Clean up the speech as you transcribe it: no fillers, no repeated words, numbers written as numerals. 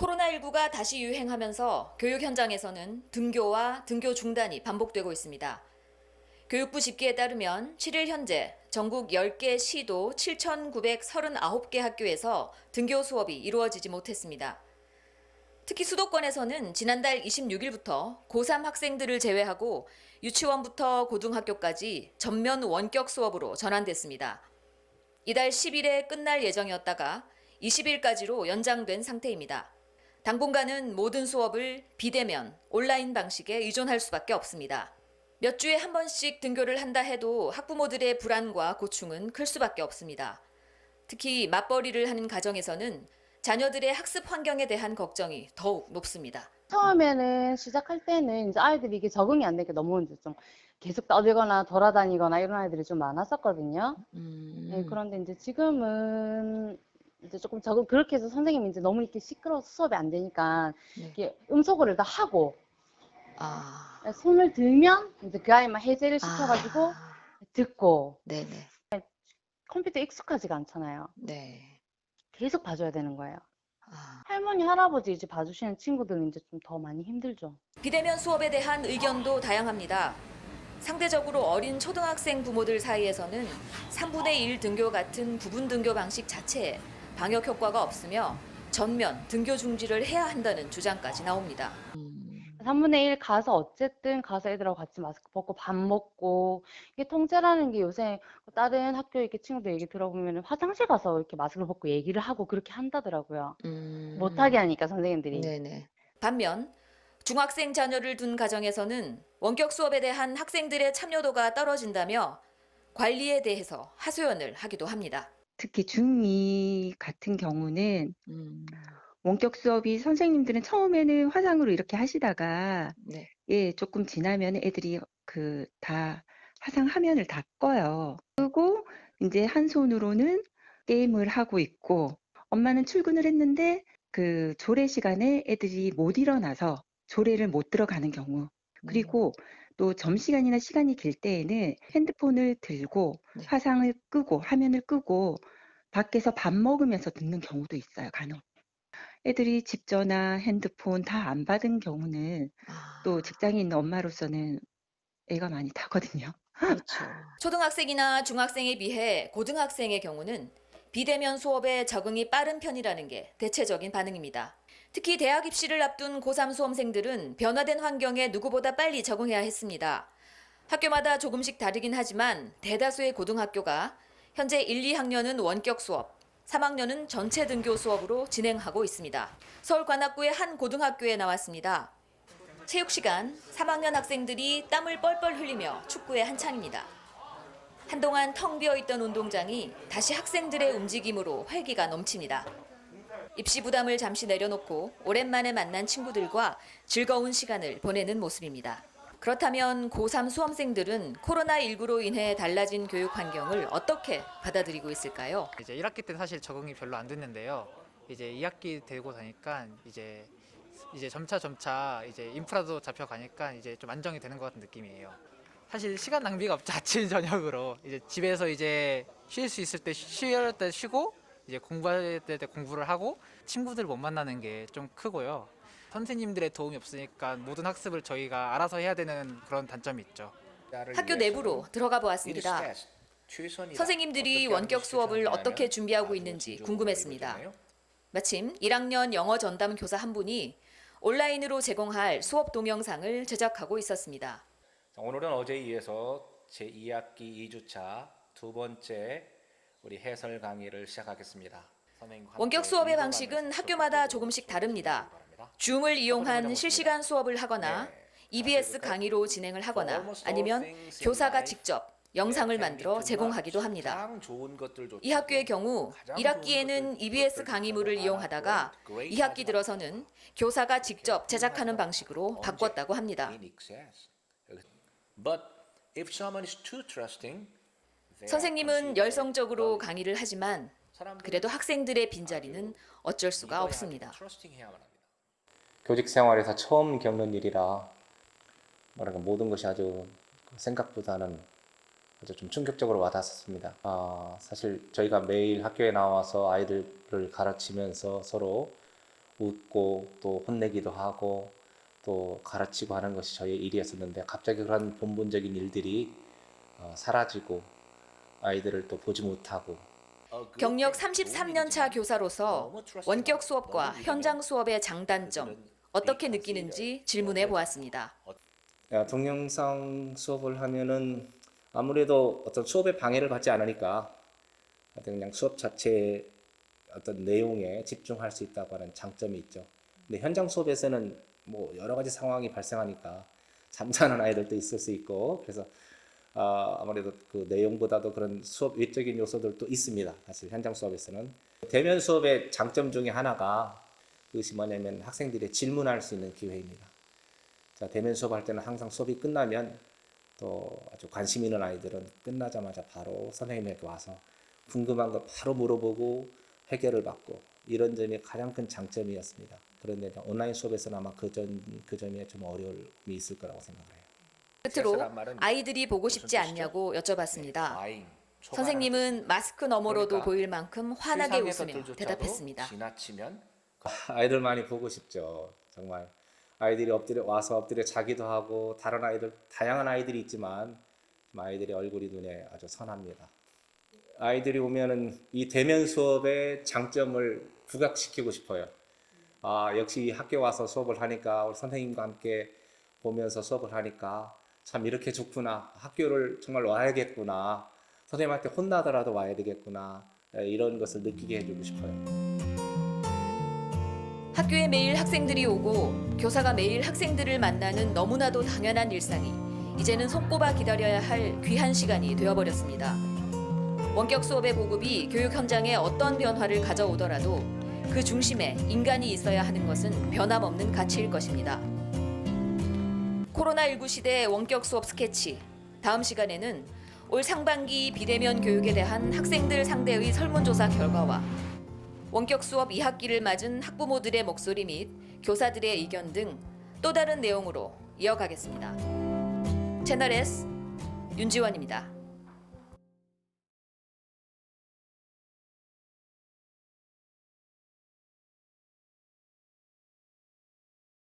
코로나19가 다시 유행하면서 교육 현장에서는 등교와 등교 중단이 반복되고 있습니다. 교육부 집계에 따르면 7일 현재 전국 10개 시도 7,939개 학교에서 등교 수업이 이루어지지 못했습니다. 특히 수도권에서는 지난달 26일부터 고3 학생들을 제외하고 유치원부터 고등학교까지 전면 원격 수업으로 전환됐습니다. 이달 10일에 끝날 예정이었다가 20일까지로 연장된 상태입니다. 당분간은 모든 수업을 비대면, 온라인 방식에 의존할 수밖에 없습니다. 몇 주에 한 번씩 등교를 한다 해도 학부모들의 불안과 고충은 클 수밖에 없습니다. 특히 맞벌이를 하는 가정에서는 자녀들의 학습 환경에 대한 걱정이 더욱 높습니다. 처음에는 시작할 때는 이제 아이들이 이게 적응이 안 되니까 너무 이제 좀 계속 떠들거나 돌아다니거나 이런 아이들이 좀 많았었거든요. 네, 그런데 이제 지금은 이제 조금 적응, 그렇게 해서 선생님이 이제 너무 이렇게 시끄러워서 수업이 안 되니까 이렇게 음소거를 다 하고 손을 들면 이제 그 아이만 해제를 시켜가지고 듣고 네네. 컴퓨터 익숙하지가 않잖아요. 네. 계속 봐줘야 되는 거예요. 할머니, 할아버지 이제 봐주시는 친구들은 이제 좀 더 많이 힘들죠. 비대면 수업에 대한 의견도 다양합니다. 상대적으로 어린 초등학생 부모들 사이에서는 3분의 1 등교 같은 부분 등교 방식 자체에 방역 효과가 없으며 전면 등교 중지를 해야 한다는 주장까지 나옵니다. 3분의 1 가서 어쨌든 가서 애들하고 같이 마스크 벗고 밥 먹고 이게 통제라는 게 요새 다른 학교 이렇게 친구들 얘기 들어보면 화장실 가서 이렇게 마스크를 벗고 얘기를 하고 그렇게 한다더라고요. 못하게 하니까 선생님들이. 네네. 반면 중학생 자녀를 둔 가정에서는 원격 수업에 대한 학생들의 참여도가 떨어진다며 관리에 대해서 하소연을 하기도 합니다. 특히 중2 같은 경우는 원격 수업이 선생님들은 처음에는 화상으로 이렇게 하시다가 네. 조금 지나면 애들이 다 화상 화면을 다 꺼요. 끄고 이제 한 손으로는 게임을 하고 있고 엄마는 출근을 했는데 그 조례 시간에 애들이 못 일어나서 조례를 못 들어가는 경우 그리고 또 점심시간이나 시간이 길 때에는 핸드폰을 들고 화상을 끄고 화면을 끄고 밖에서 밥 먹으면서 듣는 경우도 있어요, 간혹. 애들이 집 전화, 핸드폰 다 안 받은 경우는 또 직장에 있는 엄마로서는 애가 많이 타거든요. 그렇죠. 초등학생이나 중학생에 비해 고등학생의 경우는 비대면 수업에 적응이 빠른 편이라는 게 대체적인 반응입니다. 특히 대학 입시를 앞둔 고3 수험생들은 변화된 환경에 누구보다 빨리 적응해야 했습니다. 학교마다 조금씩 다르긴 하지만 대다수의 고등학교가 현재 1, 2학년은 원격 수업, 3학년은 전체 등교 수업으로 진행하고 있습니다. 서울 관악구의 한 고등학교에 나왔습니다. 체육 시간 3학년 학생들이 땀을 뻘뻘 흘리며 축구에 한창입니다. 한동안 텅 비어 있던 운동장이 다시 학생들의 움직임으로 활기가 넘칩니다. 입시 부담을 잠시 내려놓고 오랜만에 만난 친구들과 즐거운 시간을 보내는 모습입니다. 그렇다면 고3 수험생들은 코로나19로 인해 달라진 교육 환경을 어떻게 받아들이고 있을까요? 이제 1학기 때는 사실 적응이 별로 안 됐는데요. 이제 2학기 되고 나니까 이제 점차 이제 인프라도 잡혀가니까 이제 좀 안정이 되는 것 같은 느낌이에요. 사실 시간 낭비가 없죠. 아침 저녁으로 이제 집에서 이제 쉴 수 있을 때 쉴 때 쉬고 이제 공부할 때 공부를 하고 친구들 못 만나는 게 좀 크고요. 선생님들의 도움이 없으니까 모든 학습을 저희가 알아서 해야 되는 그런 단점이 있죠. 학교 내부로 들어가 보았습니다. 선생님들이 원격 수업을 어떻게 준비하고 있는지 궁금했습니다. 마침 1학년 영어 전담 교사 한 분이 온라인으로 제공할 수업 동영상을 제작하고 있었습니다. 오늘은 어제에 이어서 제2학기 2주차 두 번째 우리 해설 강의를 시작하겠습니다. 원격 수업의 방식은 학교마다 조금씩 다릅니다. 줌을 이용한 실시간 수업을 하거나 EBS 강의로 진행을 하거나 아니면 교사가 직접 영상을 만들어 제공하기도 합니다. 이 학교의 경우 1학기에는 EBS 강의물을 이용하다가 2학기 들어서는 교사가 직접 제작하는 방식으로 바꿨다고 합니다. 선생님은 열성적으로 강의를 하지만 그래도 학생들의 빈자리는 어쩔 수가 없습니다. 교직 생활에서 처음 겪는 일이라 모든 것이 아주 생각보다는 아주 좀 충격적으로 와닿았습니다. 사실 저희가 매일 학교에 나와서 아이들을 가르치면서 서로 웃고 또 혼내기도 하고 또 가르치고 하는 것이 저희의 일이었었는데 갑자기 그런 본분적인 일들이 사라지고 아이들을 또 보지 못하고 경력 33년 차 교사로서 원격 수업과 현장 수업의 장단점 어떻게 느끼는지 질문해 보았습니다. 동영상 수업을 하면은 아무래도 어떤 수업에 방해를 받지 않으니까 어떤 그냥 수업 자체의 어떤 내용에 집중할 수 있다고 하는 장점이 있죠. 근데 현장 수업에서는 뭐 여러 가지 상황이 발생하니까 잠자는 아이들도 있을 수 있고 그래서 아무래도 그 내용보다도 그런 수업 외적인 요소들도 있습니다. 사실 현장 수업에서는 대면 수업의 장점 중에 하나가 그것이 뭐냐면 학생들이 질문할 수 있는 기회입니다. 자, 대면 수업할 때는 항상 수업이 끝나면 또 아주 관심 있는 아이들은 끝나자마자 바로 선생님에게 와서 궁금한 거 바로 물어보고 해결을 받고 이런 점이 가장 큰 장점이었습니다. 그런데 온라인 수업에서는 아마 그 점에 좀 어려움이 있을 거라고 생각을 해요. 끝으로 아이들이 보고 싶지 않냐고 여쭤봤습니다. 선생님은 마스크 너머로도 보일 만큼 환하게 웃으며 대답했습니다. 아이들 많이 보고 싶죠. 정말 아이들이 엎드려 자기도 하고 다른 아이들 다양한 아이들이 있지만 아이들의 얼굴이 눈에 아주 선합니다. 아이들이 오면은 이 대면 수업의 장점을 부각시키고 싶어요. 역시 이 학교 와서 수업을 하니까 우리 선생님과 함께 보면서 수업을 하니까 참 이렇게 좋구나. 학교를 정말 와야겠구나. 선생님한테 혼나더라도 와야 되겠구나. 이런 것을 느끼게 해주고 싶어요. 학교에 매일 학생들이 오고 교사가 매일 학생들을 만나는 너무나도 당연한 일상이 이제는 손꼽아 기다려야 할 귀한 시간이 되어버렸습니다. 원격 수업의 보급이 교육 현장에 어떤 변화를 가져오더라도 그 중심에 인간이 있어야 하는 것은 변함없는 가치일 것입니다. 코로나19 시대 원격 수업 스케치. 다음 시간에는 올 상반기 비대면 교육에 대한 학생들 상대의 설문조사 결과와 원격 수업 2학기를 맞은 학부모들의 목소리 및 교사들의 의견 등 또 다른 내용으로 이어가겠습니다. 채널 S 윤지원입니다.